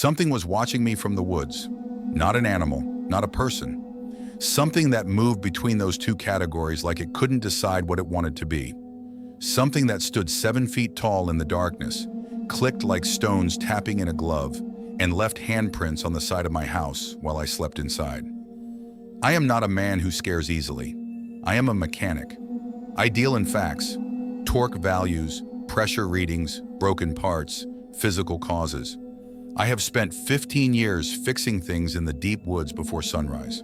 Something was watching me from the woods. Not an animal, not a person. Something that moved between those two categories like it couldn't decide what it wanted to be. Something that stood 7 feet tall in the darkness, clicked like stones tapping in a glove, and left handprints on the side of my house while I slept inside. I am not a man who scares easily. I am a mechanic. I deal in facts, torque values, pressure readings, broken parts, physical causes. I have spent 15 years fixing things in the deep woods before sunrise,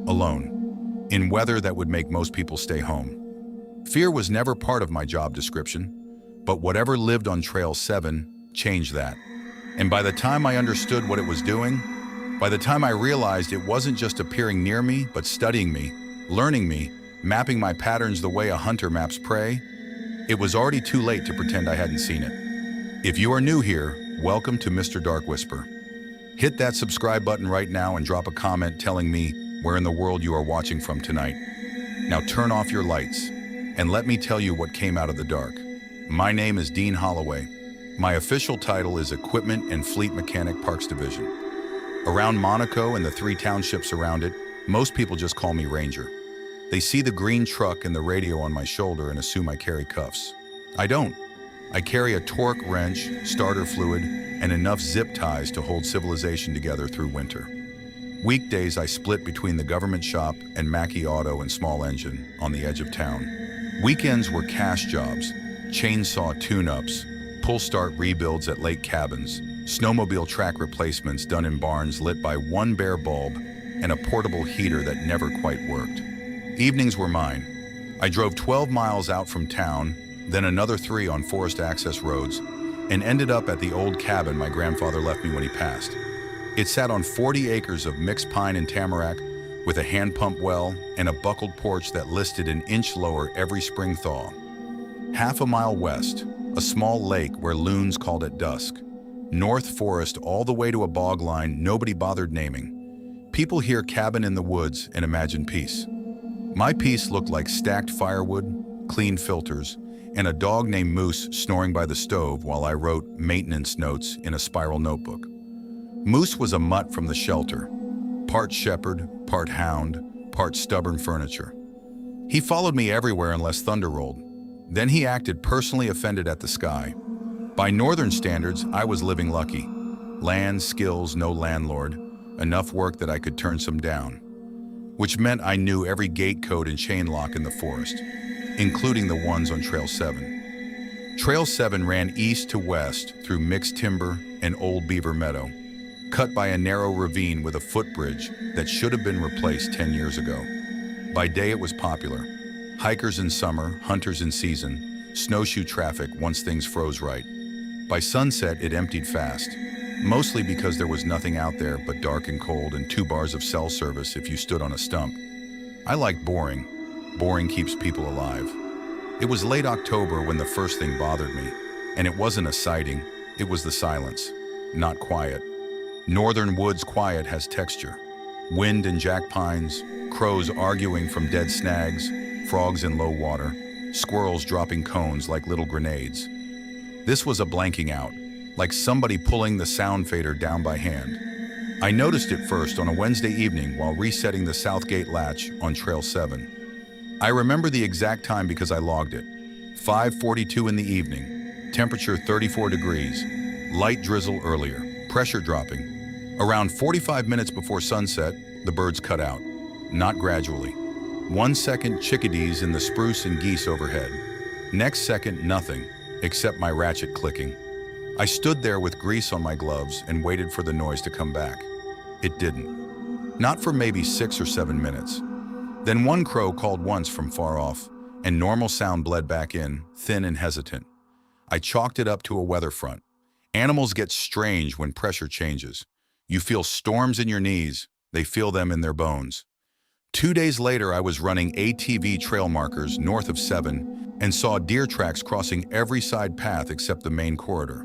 alone, in weather that would make most people stay home. Fear was never part of my job description, but whatever lived on Trail 7 changed that. And by the time I understood what it was doing, by the time I realized it wasn't just appearing near me, but studying me, learning me, mapping my patterns the way a hunter maps prey, it was already too late to pretend I hadn't seen it. If you are new here, welcome to Mr. DarkWhisper. Hit that subscribe button right now and drop a comment telling me where in the world you are watching from tonight. Now turn off your lights and let me tell you what came out of the dark. My name is Dean Holloway. My official title is Equipment and Fleet Mechanic Parks Division. Around Monaco and the 3 townships around it, most people just call me Ranger. They see the green truck and the radio on my shoulder and assume I carry cuffs. I don't. I carry a torque wrench, starter fluid, and enough zip ties to hold civilization together through winter. Weekdays I split between the government shop and Mackey Auto and Small Engine on the edge of town. Weekends were cash jobs, chainsaw tune-ups, pull-start rebuilds at lake cabins, snowmobile track replacements done in barns lit by one bare bulb, and a portable heater that never quite worked. Evenings were mine. I drove 12 miles out from town, then another 3 on forest access roads, and ended up at the old cabin my grandfather left me when he passed. It sat on 40 acres of mixed pine and tamarack, with a hand pump well and a buckled porch that listed an inch lower every spring thaw. Half a mile west, a small lake where loons called at dusk. North forest all the way to a bog line nobody bothered naming. People hear cabin in the woods and imagine peace. My peace looked like stacked firewood, clean filters, and a dog named Moose snoring by the stove while I wrote maintenance notes in a spiral notebook. Moose was a mutt from the shelter, part shepherd, part hound, part stubborn furniture. He followed me everywhere unless thunder rolled. Then he acted personally offended at the sky. By northern standards, I was living lucky. Land, skills, no landlord, enough work that I could turn some down, which meant I knew every gate code and chain lock in the forest, including the ones on Trail 7. Trail 7 ran east to west through mixed timber and old beaver meadow, cut by a narrow ravine with a footbridge that should have been replaced 10 years ago. By day it was popular. Hikers in summer, hunters in season, snowshoe traffic once things froze right. By sunset it emptied fast, mostly because there was nothing out there but dark and cold and 2 bars of cell service if you stood on a stump. I liked boring. Boring keeps people alive. It was late October when the first thing bothered me, and it wasn't a sighting, it was the silence. Not quiet. Northern woods quiet has texture. Wind and jack pines, crows arguing from dead snags, frogs in low water, squirrels dropping cones like little grenades. This was a blanking out, like somebody pulling the sound fader down by hand. I noticed it first on a Wednesday evening while resetting the south gate latch on Trail 7. I remember the exact time because I logged it. 5:42 in the evening, temperature 34 degrees, light drizzle earlier, pressure dropping. Around 45 minutes before sunset, the birds cut out, not gradually. 1 second, chickadees in the spruce and geese overhead. Next second, nothing, except my ratchet clicking. I stood there with grease on my gloves and waited for the noise to come back. It didn't. Not for maybe 6 or 7 minutes. Then one crow called once from far off, and normal sound bled back in, thin and hesitant. I chalked it up to a weather front. Animals get strange when pressure changes. You feel storms in your knees, they feel them in their bones. 2 days later, I was running ATV trail markers north of 7 and saw deer tracks crossing every side path except the main corridor.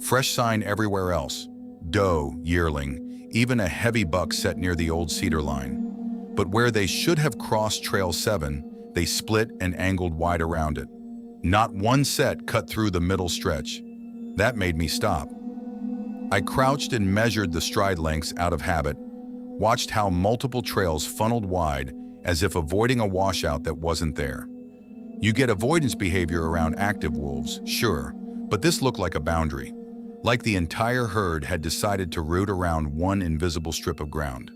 Fresh sign everywhere else. Doe, yearling, even a heavy buck set near the old cedar line. But where they should have crossed Trail 7, they split and angled wide around it. Not one set cut through the middle stretch. That made me stop. I crouched and measured the stride lengths out of habit, watched how multiple trails funneled wide as if avoiding a washout that wasn't there. You get avoidance behavior around active wolves, sure, but this looked like a boundary, like the entire herd had decided to root around one invisible strip of ground.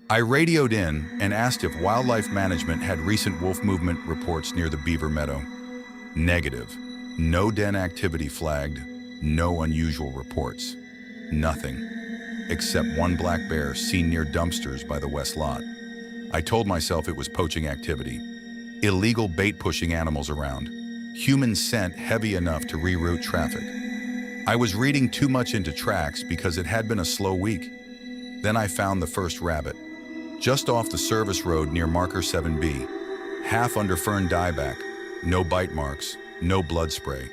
I radioed in and asked if wildlife management had recent wolf movement reports near the beaver meadow. Negative. No den activity flagged, no unusual reports. Nothing, except one black bear seen near dumpsters by the west lot. I told myself it was poaching activity. Illegal bait-pushing animals around. Human scent heavy enough to reroute traffic. I was reading too much into tracks because it had been a slow week. Then I found the first rabbit, just off the service road near marker 7B. Half under fern dieback, no bite marks, no blood spray.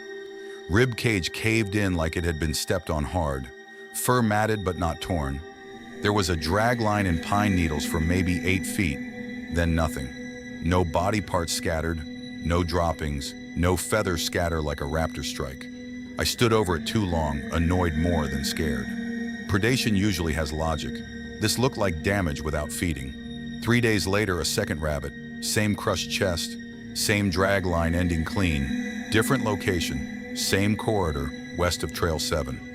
Rib cage caved in like it had been stepped on hard. Fur matted but not torn. There was a drag line and pine needles for maybe 8 feet, then nothing. No body parts scattered, no droppings, no feathers scatter like a raptor strike. I stood over it too long, annoyed more than scared. Predation usually has logic. This looked like damage without feeding. 3 days later, a second rabbit, same crushed chest, same drag line ending clean, different location, same corridor, west of Trail 7.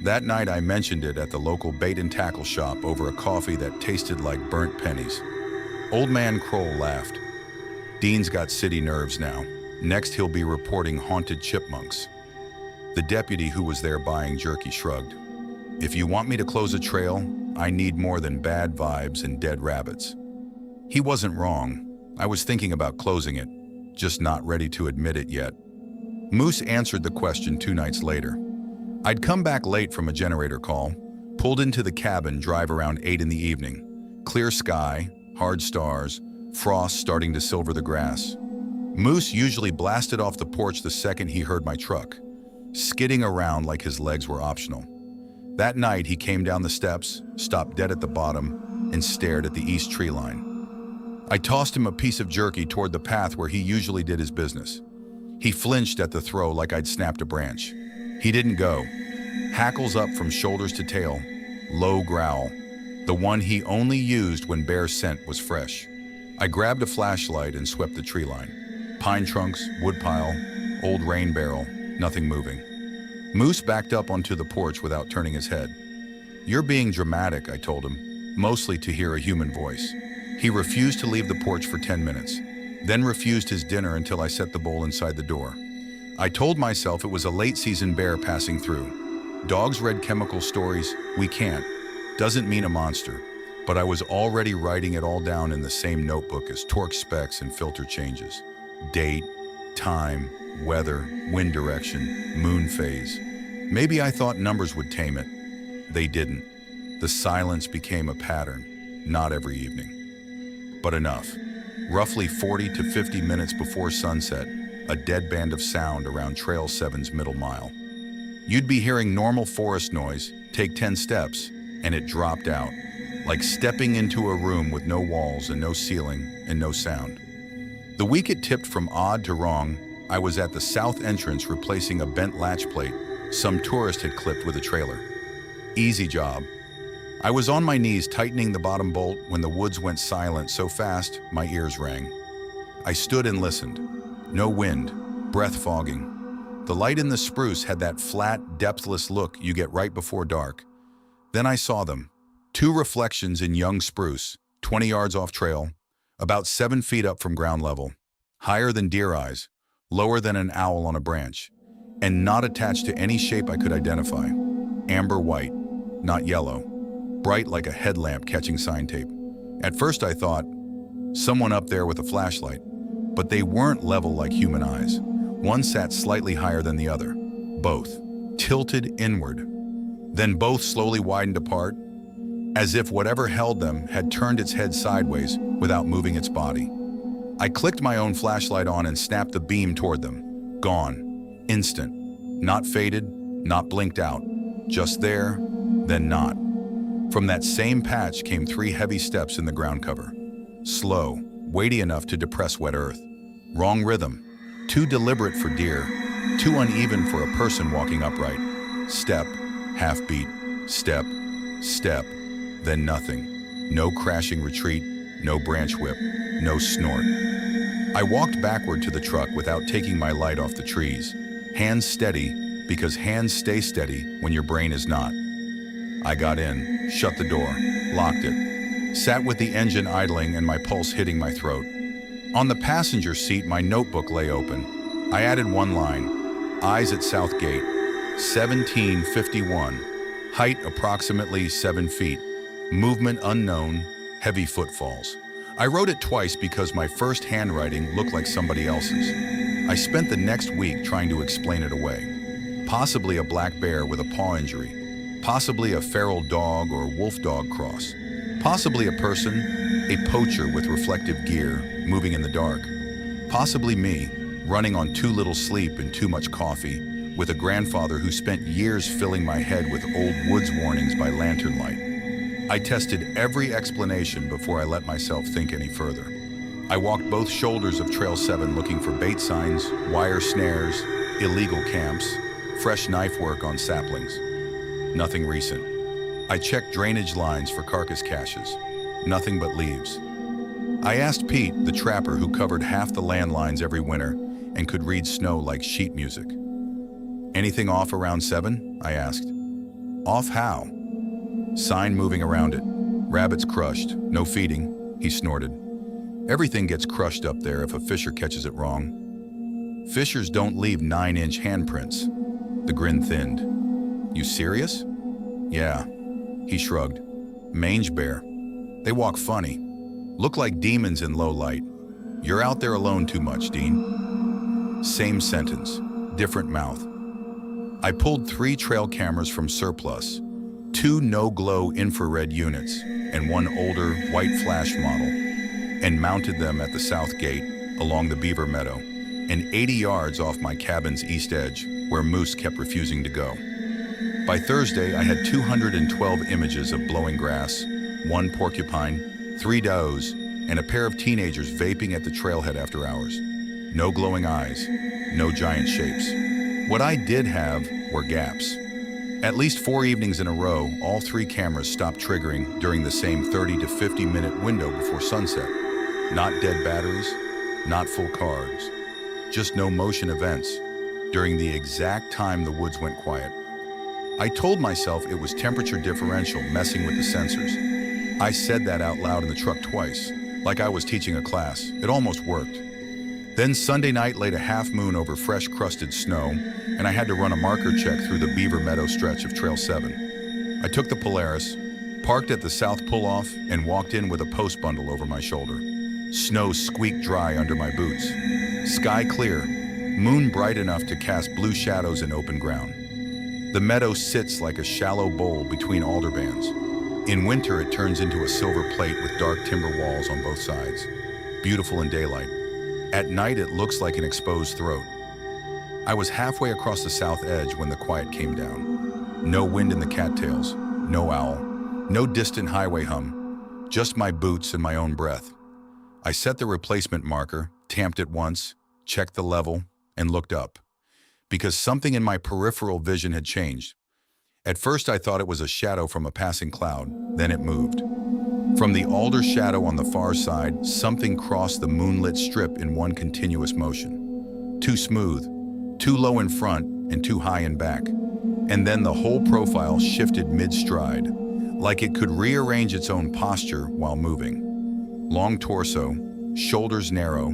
That night I mentioned it at the local bait and tackle shop over a coffee that tasted like burnt pennies. Old man Kroll laughed. Dean's got city nerves now. Next he'll be reporting haunted chipmunks. The deputy who was there buying jerky shrugged. If you want me to close a trail, I need more than bad vibes and dead rabbits. He wasn't wrong. I was thinking about closing it, just not ready to admit it yet. Moose answered the question 2 nights later. I'd come back late from a generator call, pulled into the cabin drive around 8 in the evening. Clear sky, hard stars, frost starting to silver the grass. Moose usually blasted off the porch the second he heard my truck, skidding around like his legs were optional. That night he came down the steps, stopped dead at the bottom, and stared at the east tree line. I tossed him a piece of jerky toward the path where he usually did his business. He flinched at the throw like I'd snapped a branch. He didn't go. Hackles up from shoulders to tail, low growl, the one he only used when bear scent was fresh. I grabbed a flashlight and swept the tree line. Pine trunks, woodpile, old rain barrel, nothing moving. Moose backed up onto the porch without turning his head. You're being dramatic, I told him, mostly to hear a human voice. He refused to leave the porch for 10 minutes, then refused his dinner until I set the bowl inside the door. I told myself it was a late-season bear passing through. Dogs read chemical stories, we can't. Doesn't mean a monster, but I was already writing it all down in the same notebook as torque specs and filter changes. Date, time, weather, wind direction, moon phase. Maybe I thought numbers would tame it. They didn't. The silence became a pattern, not every evening. But enough. Roughly 40 to 50 minutes before sunset, a dead band of sound around Trail 7's middle mile. You'd be hearing normal forest noise, take 10 steps, and it dropped out, like stepping into a room with no walls and no ceiling and no sound. The week it tipped from odd to wrong, I was at the south entrance replacing a bent latch plate some tourist had clipped with a trailer. Easy job. I was on my knees tightening the bottom bolt when the woods went silent so fast my ears rang. I stood and listened. No wind, breath fogging. The light in the spruce had that flat, depthless look you get right before dark. Then I saw them. 2 reflections in young spruce, 20 yards off trail, about 7 feet up from ground level, higher than deer eyes, lower than an owl on a branch, and not attached to any shape I could identify. Amber white, not yellow, bright like a headlamp catching sign tape. At first I thought, someone up there with a flashlight, but they weren't level like human eyes. One sat slightly higher than the other, both tilted inward. Then both slowly widened apart, as if whatever held them had turned its head sideways without moving its body. I clicked my own flashlight on and snapped the beam toward them. Gone. Instant. Not faded, not blinked out. Just there, then not. From that same patch came 3 heavy steps in the ground cover. Slow, weighty enough to depress wet earth. Wrong rhythm. Too deliberate for deer. Too uneven for a person walking upright. Step, half beat, Step, step, then nothing. No crashing retreat, no branch whip, no snort. I walked backward to the truck without taking my light off the trees. Hands steady, because hands stay steady when your brain is not. I got in, shut the door, locked it, sat with the engine idling and my pulse hitting my throat. On the passenger seat, my notebook lay open. I added one line, eyes at South Gate, 1751, height approximately 7 feet, movement unknown, heavy footfalls. I wrote it twice because my first handwriting looked like somebody else's. I spent the next week trying to explain it away. Possibly a black bear with a paw injury, possibly a feral dog or wolf dog cross, possibly a person, a poacher with reflective gear, moving in the dark, possibly me, running on too little sleep and too much coffee, with a grandfather who spent years filling my head with old woods warnings by lantern light. I tested every explanation before I let myself think any further. I walked both shoulders of Trail 7 looking for bait signs, wire snares, illegal camps, fresh knife work on saplings. Nothing recent. I checked drainage lines for carcass caches. Nothing but leaves. I asked Pete, the trapper who covered half the landlines every winter and could read snow like sheet music. Anything off around 7? I asked. Off how? Sign moving around it. Rabbits crushed. No feeding, he snorted. Everything gets crushed up there if a fisher catches it wrong. Fishers don't leave 9-inch handprints. The grin thinned. You serious? Yeah. He shrugged. Mange bear. They walk funny. Look like demons in low light. You're out there alone too much, Dean. Same sentence, different mouth. I pulled 3 trail cameras from surplus, 2 no-glow infrared units, and 1 older white flash model, and mounted them at the south gate along the beaver meadow, and 80 yards off my cabin's east edge, where moose kept refusing to go. By Thursday, I had 212 images of blowing grass, 1 porcupine, 3 does, and a pair of teenagers vaping at the trailhead after hours. No glowing eyes, no giant shapes. What I did have were gaps. At least 4 evenings in a row, all 3 cameras stopped triggering during the same 30 to 50-minute window before sunset. Not dead batteries, not full cars, just no motion events during the exact time the woods went quiet. I told myself it was temperature differential messing with the sensors. I said that out loud in the truck twice, like I was teaching a class. It almost worked. Then Sunday night laid a half moon over fresh crusted snow, and I had to run a marker check through the Beaver Meadow stretch of Trail 7. I took the Polaris, parked at the south pull-off, and walked in with a post bundle over my shoulder. Snow squeaked dry under my boots. Sky clear, moon bright enough to cast blue shadows in open ground. The meadow sits like a shallow bowl between alder bands. In winter, it turns into a silver plate with dark timber walls on both sides. Beautiful in daylight. At night, it looks like an exposed throat. I was halfway across the south edge when the quiet came down. No wind in the cattails, no owl, no distant highway hum, just my boots and my own breath. I set the replacement marker, tamped it once, checked the level, and looked up, because something in my peripheral vision had changed. At first, I thought it was a shadow from a passing cloud, then it moved. From the alder shadow on the far side, something crossed the moonlit strip in one continuous motion. Too smooth, too low in front, and too high in back. And then the whole profile shifted mid-stride, like it could rearrange its own posture while moving. Long torso, shoulders narrow,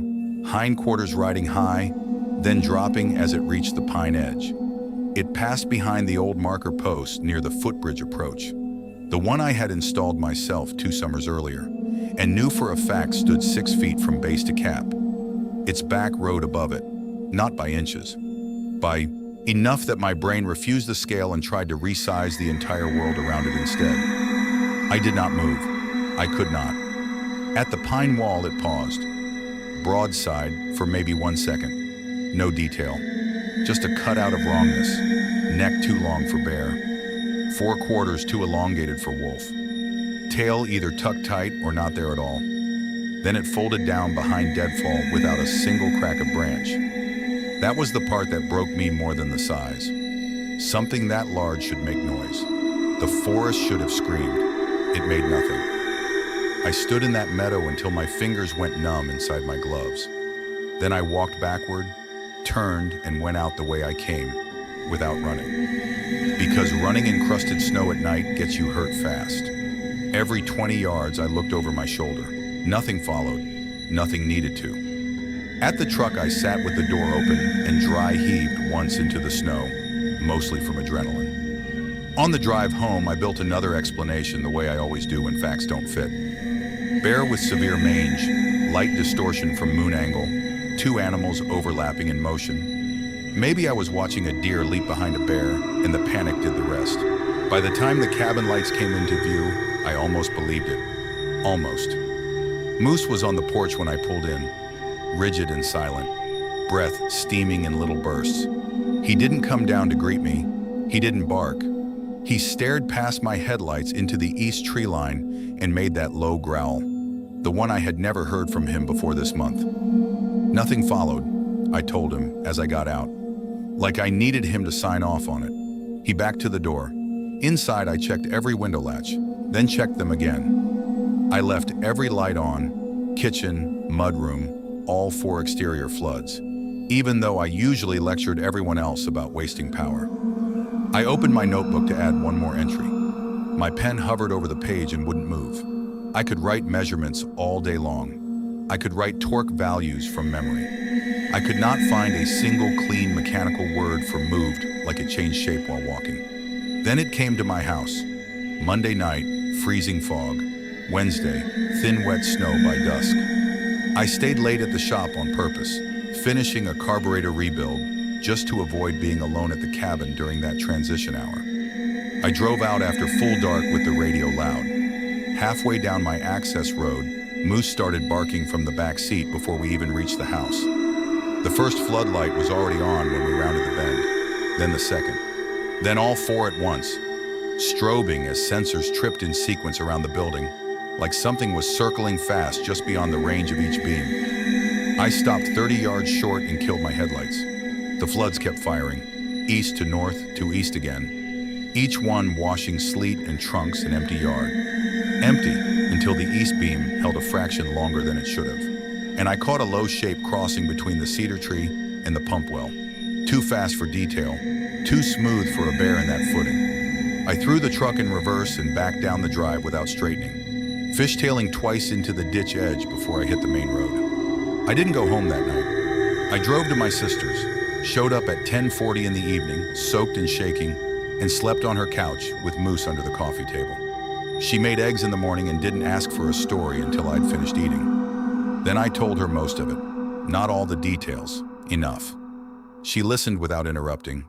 hindquarters riding high, then dropping as it reached the pine edge. It passed behind the old marker post near the footbridge approach, the one I had installed myself 2 summers earlier, and knew for a fact stood 6 feet from base to cap. Its back rode above it, not by inches, by enough that my brain refused the scale and tried to resize the entire world around it instead. I did not move. I could not. At the pine wall, it paused, broadside for maybe 1 second. No detail, just a cutout of wrongness, neck too long for bear, 4 quarters too elongated for wolf, tail either tucked tight or not there at all. Then it folded down behind deadfall without a single crack of branch. That was the part that broke me more than the size. Something that large should make noise. The forest should have screamed. It made nothing. I stood in that meadow until my fingers went numb inside my gloves. Then I walked backward, turned, and went out the way I came, without running. Because running in crusted snow at night gets you hurt fast. Every 20 yards, I looked over my shoulder. Nothing followed. Nothing needed to. At the truck, I sat with the door open and dry heaved once into the snow, mostly from adrenaline. On the drive home, I built another explanation the way I always do when facts don't fit. Bear with severe mange, light distortion from moon angle, two animals overlapping in motion. Maybe I was watching a deer leap behind a bear, and the panic did the rest. By the time the cabin lights came into view, I almost believed it. Almost. Moose was on the porch when I pulled in, rigid and silent, breath steaming in little bursts. He didn't come down to greet me. He didn't bark. He stared past my headlights into the east tree line and made that low growl, the one I had never heard from him before this month. Nothing followed, I told him as I got out, like I needed him to sign off on it. He backed to the door. Inside, I checked every window latch, then checked them again. I left every light on, kitchen, mudroom, all 4 exterior floods, even though I usually lectured everyone else about wasting power. I opened my notebook to add one more entry. My pen hovered over the page and wouldn't move. I could write measurements all day long. I could write torque values from memory. I could not find a single clean mechanical word for moved like it changed shape while walking. Then it came to my house. Monday night, freezing fog. Wednesday, thin wet snow by dusk. I stayed late at the shop on purpose, finishing a carburetor rebuild just to avoid being alone at the cabin during that transition hour. I drove out after full dark with the radio loud. Halfway down my access road, Moose started barking from the back seat before we even reached the house. The first floodlight was already on when we rounded the bend, then the second, then all 4 at once, strobing as sensors tripped in sequence around the building, like something was circling fast just beyond the range of each beam. I stopped 30 yards short and killed my headlights. The floods kept firing, east to north to east again, each one washing sleet and trunks an empty yard. Empty until the east beam held a fraction longer than it should have. And I caught a low-shaped crossing between the cedar tree and the pump well. Too fast for detail, too smooth for a bear in that footing. I threw the truck in reverse and backed down the drive without straightening, fishtailing twice into the ditch edge before I hit the main road. I didn't go home that night. I drove to my sister's, showed up at 10:40 in the evening, soaked and shaking, and slept on her couch with Moose under the coffee table. She made eggs in the morning and didn't ask for a story until I'd finished eating. Then I told her most of it, not all the details, enough. She listened without interrupting,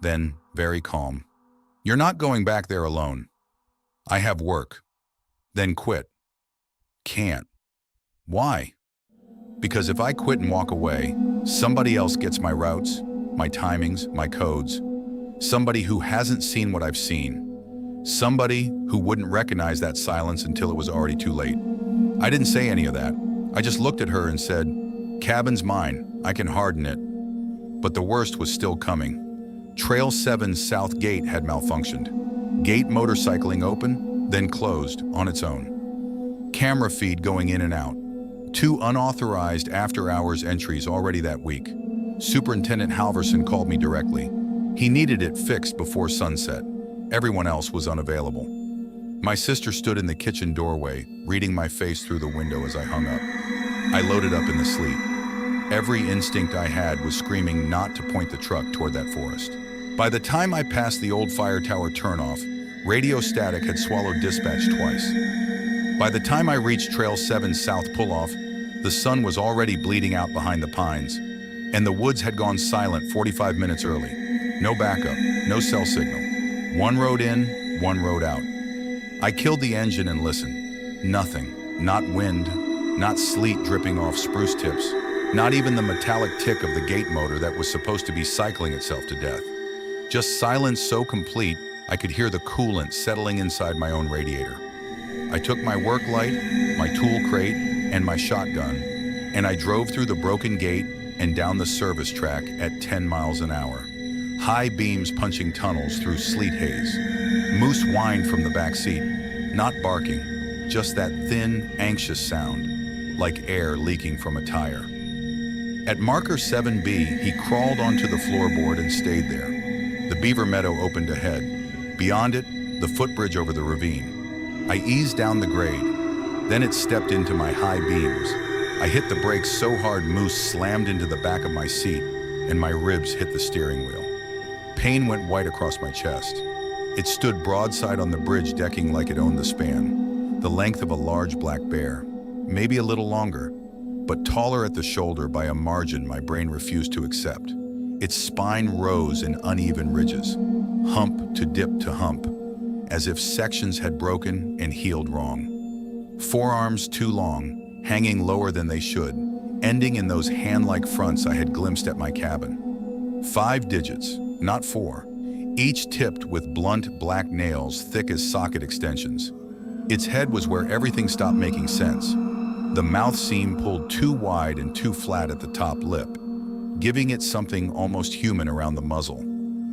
then, very calm, "You're not going back there alone. I have work." Then quit. Can't. Why? Because if I quit and walk away, somebody else gets my routes, my timings, my codes. Somebody who hasn't seen what I've seen. Somebody who wouldn't recognize that silence until it was already too late. I didn't say any of that. I just looked at her and said, "Cabin's mine. I can harden it." But the worst was still coming. Trail 7's south gate had malfunctioned. Gate motorcycling open, then closed on its own. Camera feed going in and out. 2 unauthorized after-hours entries already that week. Superintendent Halverson called me directly. He needed it fixed before sunset. Everyone else was unavailable. My sister stood in the kitchen doorway, reading my face through the window as I hung up. I loaded up in the sleep. Every instinct I had was screaming not to point the truck toward that forest. By the time I passed the old fire tower turnoff, radio static had swallowed dispatch twice. By the time I reached Trail 7's south pull-off, the sun was already bleeding out behind the pines, and the woods had gone silent 45 minutes early. No backup, no cell signal. 1 road in, 1 road out. I killed the engine and listened. Nothing. Not wind, not sleet dripping off spruce tips, not even the metallic tick of the gate motor that was supposed to be cycling itself to death. Just silence so complete, I could hear the coolant settling inside my own radiator. I took my work light, my tool crate, and my shotgun, and I drove through the broken gate and down the service track at 10 miles an hour. high beams punching tunnels through sleet haze. Moose whined from the back seat, not barking, just that thin, anxious sound, like air leaking from a tire. At marker 7B, he crawled onto the floorboard and stayed there. The beaver meadow opened ahead. Beyond it, the footbridge over the ravine. I eased down the grade. Then it stepped into my high beams. I hit the brakes so hard Moose slammed into the back of my seat, and my ribs hit the steering wheel. Pain went white across my chest. It stood broadside on the bridge decking like it owned the span, the length of a large black bear, maybe a little longer, but taller at the shoulder by a margin my brain refused to accept. Its spine rose in uneven ridges, hump to dip to hump, as if sections had broken and healed wrong. Forearms too long, hanging lower than they should, ending in those hand-like fronts I had glimpsed at my cabin. 5 digits, not 4, each tipped with blunt black nails thick as socket extensions. Its head was where everything stopped making sense. The mouth seam pulled too wide and too flat at the top lip, giving it something almost human around the muzzle.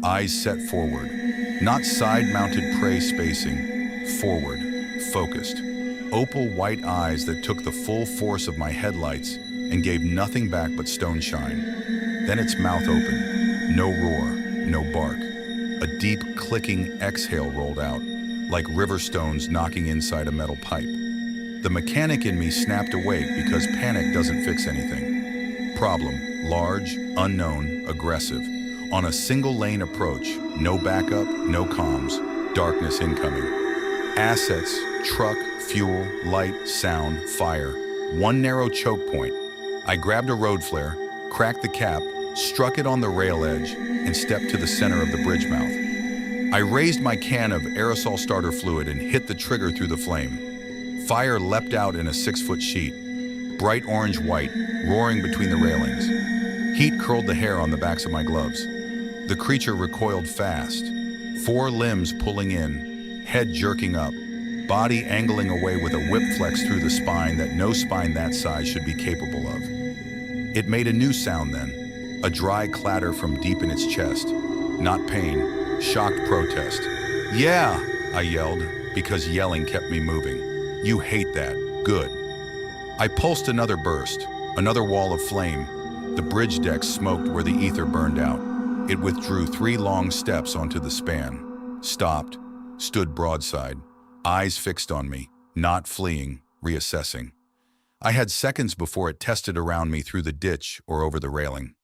Eyes set forward, not side-mounted prey spacing, forward, focused. Opal white eyes that took the full force of my headlights and gave nothing back but stone shine. Then its mouth opened. No roar, no bark. A deep, clicking exhale rolled out, like river stones knocking inside a metal pipe. The mechanic in me snapped awake because panic doesn't fix anything. Problem, large, unknown, aggressive. On a single-lane approach, no backup, no comms, darkness incoming. Assets, truck, fuel, light, sound, fire. One narrow choke point. I grabbed a road flare, cracked the cap, struck it on the rail edge, and stepped to the center of the bridge mouth. I raised my can of aerosol starter fluid and hit the trigger through the flame. Fire leapt out in a 6-foot sheet, bright orange-white, roaring between the railings. Heat curled the hair on the backs of my gloves. The creature recoiled fast, 4 limbs pulling in, head jerking up, body angling away with a whip flex through the spine that no spine that size should be capable of. It made a new sound then, a dry clatter from deep in its chest. Not pain, shocked protest. "Yeah," I yelled, because yelling kept me moving. "You hate that. Good." I pulsed another burst, another wall of flame. The bridge deck smoked where the ether burned out. It withdrew 3 long steps onto the span, stopped, stood broadside, eyes fixed on me, not fleeing, reassessing. I had seconds before it tested around me through the ditch or over the railing.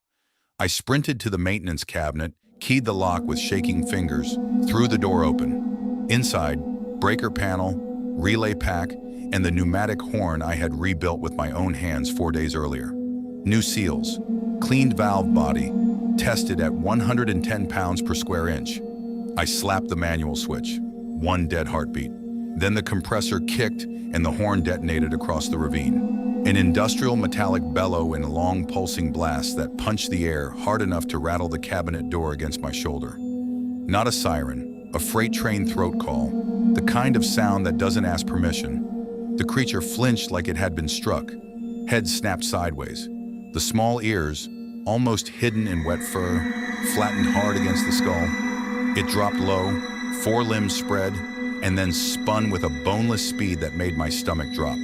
I sprinted to the maintenance cabinet, keyed the lock with shaking fingers, threw the door open. Inside, breaker panel, relay pack, and the pneumatic horn I had rebuilt with my own hands 4 days earlier. New seals, cleaned valve body, tested at 110 pounds per square inch. I slapped the manual switch, 1 dead heartbeat. Then the compressor kicked and the horn detonated across the ravine. An industrial metallic bellow in a long pulsing blast that punched the air hard enough to rattle the cabinet door against my shoulder. Not a siren, a freight train throat call, the kind of sound that doesn't ask permission. The creature flinched like it had been struck. Head snapped sideways. The small ears, almost hidden in wet fur, flattened hard against the skull. It dropped low, 4 limbs spread, and then spun with a boneless speed that made my stomach drop.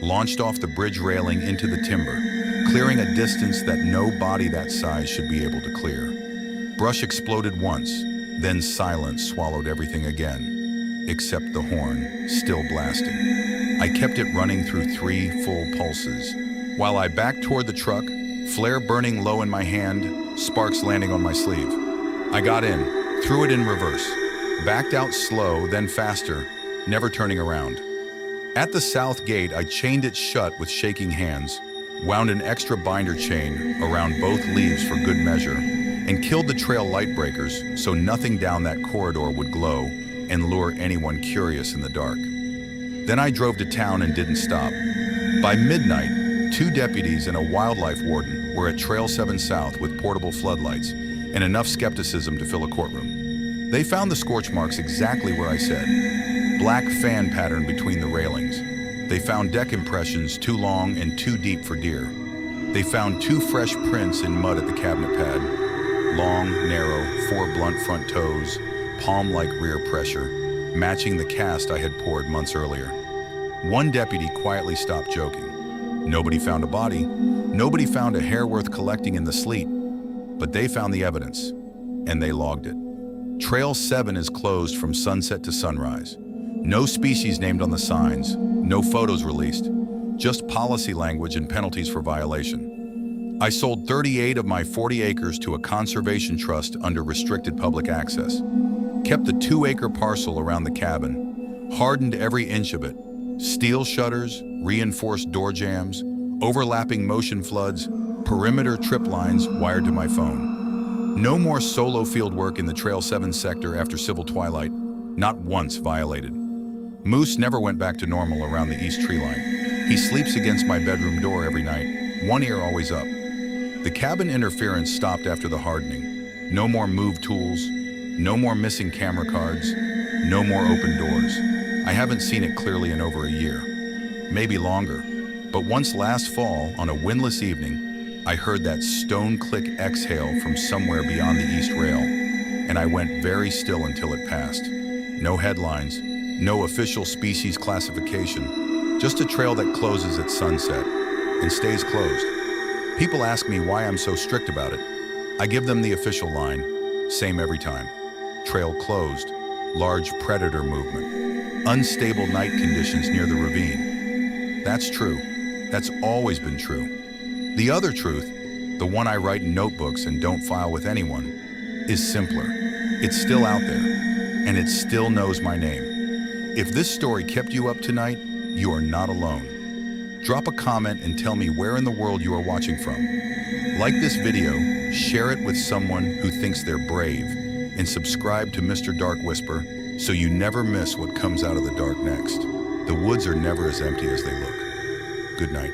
Launched off the bridge railing into the timber, clearing a distance that no body that size should be able to clear. Brush exploded once, then silence swallowed everything again, except the horn, still blasting. I kept it running through 3 full pulses. While I backed toward the truck, flare burning low in my hand, sparks landing on my sleeve. I got in, threw it in reverse, backed out slow, then faster, never turning around. At the south gate, I chained it shut with shaking hands, wound an extra binder chain around both leaves for good measure, and killed the trail light breakers so nothing down that corridor would glow and lure anyone curious in the dark. Then I drove to town and didn't stop. By midnight, 2 deputies and a wildlife warden were at Trail 7 South with portable floodlights and enough skepticism to fill a courtroom. They found the scorch marks exactly where I said. Black fan pattern between the railings. They found deck impressions too long and too deep for deer. They found 2 fresh prints in mud at the cabinet pad. Long, narrow, 4 blunt front toes, palm-like rear pressure, matching the cast I had poured months earlier. One deputy quietly stopped joking. Nobody found a body. Nobody found a hair worth collecting in the sleet. But they found the evidence, and they logged it. Trail 7 is closed from sunset to sunrise. No species named on the signs, no photos released, just policy language and penalties for violation. I sold 38 of my 40 acres to a conservation trust under restricted public access. Kept the 2-acre parcel around the cabin, hardened every inch of it. Steel shutters, reinforced door jams, overlapping motion floods, perimeter trip lines wired to my phone. No more solo field work in the Trail 7 sector after civil twilight, not once violated. Moose never went back to normal around the east tree line. He sleeps against my bedroom door every night, one ear always up. The cabin interference stopped after the hardening. No more move tools, no more missing camera cards, no more open doors. I haven't seen it clearly in over a year, maybe longer. But once last fall, on a windless evening, I heard that stone-click exhale from somewhere beyond the east rail, and I went very still until it passed. No headlines, no official species classification, just a trail that closes at sunset and stays closed. People ask me why I'm so strict about it. I give them the official line, same every time. Trail closed, large predator movement, unstable night conditions near the ravine. That's true. That's always been true. The other truth, the one I write in notebooks and don't file with anyone, is simpler. It's still out there, and it still knows my name. If this story kept you up tonight, you are not alone. Drop a comment and tell me where in the world you are watching from. Like this video, share it with someone who thinks they're brave, and subscribe to Mr. DarkWhisper so you never miss what comes out of the dark next. The woods are never as empty as they look. Good night.